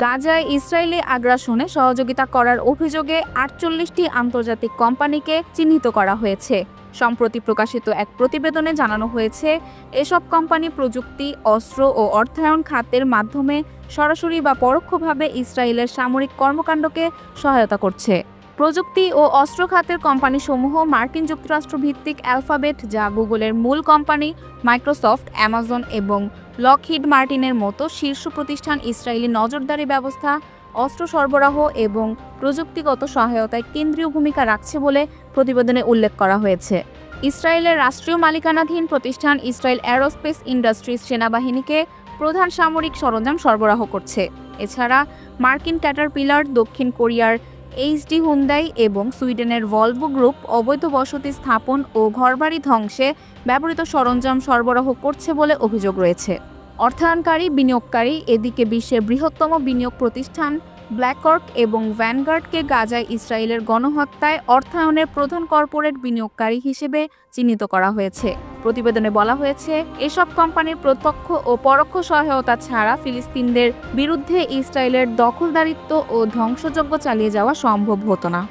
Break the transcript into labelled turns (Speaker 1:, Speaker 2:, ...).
Speaker 1: গাজায় ইসরায়েলি আগ্রাসনে সহযোগিতা করার অভিযোগে ৪৮টি আন্তর্জাতিক কোম্পানিকে চিহ্নিত করা হয়েছে। সম্প্রতি প্রকাশিত এক প্রতিবেদনে জানানো হয়েছে, এসব কোম্পানি প্রযুক্তি, অস্ত্র ও অর্থায়ন খাতের মাধ্যমে সরাসরি বা পরোক্ষভাবে ইসরায়েলের সামরিক কর্মকাণ্ডকে সহায়তা করছে। প্রযুক্তি ও অস্ত্র খাতের কোম্পানিসমূহ মার্কিন যুক্তরাষ্ট্র ভিত্তিক অ্যালফাবেট, যা গুগলের মূল কোম্পানি, মাইক্রোসফট, অ্যামাজন এবং লকহিড মার্টিনের মতো শীর্ষ প্রতিষ্ঠান ইসরায়েলি নজরদারি ব্যবস্থা, অস্ত্র সরবরাহ এবং প্রযুক্তিগত সহায়তায় কেন্দ্রীয় ভূমিকা রাখছে বলে প্রতিবেদনে উল্লেখ করা হয়েছে। ইসরায়েলের রাষ্ট্রীয় মালিকানাধীন প্রতিষ্ঠান ইসরায়েল অ্যারোস্পেস ইন্ডাস্ট্রিজ সেনাবাহিনীকে প্রধান সামরিক সরঞ্জাম সরবরাহ করছে। এছাড়া মার্কিন ক্যাটারপিলার, দক্ষিণ কোরিয়ার এইচডি হুন্দাই এবং সুইডেনের ভলভো গ্রুপ অবৈধ বসতি স্থাপন ও ঘরবাড়ি ধ্বংসে ব্যবহৃত সরঞ্জাম সরবরাহ করছে বলে অভিযোগ রয়েছে। অর্থায়নকারী, বিনিয়োগকারী এদিকে বিশ্বের বৃহত্তম বিনিয়োগ প্রতিষ্ঠান ব্ল্যাকরক এবং ভ্যানগার্ডকে গাজায় ইসরায়েলের গণহত্যায় অর্থায়নের প্রধান কর্পোরেট বিনিয়োগকারী হিসেবে চিহ্নিত করা হয়েছে। প্রতিবেদনে বলা হয়েছে, এসব কোম্পানির প্রত্যক্ষ ও পরোক্ষ সহায়তা ছাড়া ফিলিস্তিনিদের বিরুদ্ধে ইসরায়েলের দখলদারিত্ব ও ধ্বংসযজ্ঞ চালিয়ে যাওয়া সম্ভব হতো না।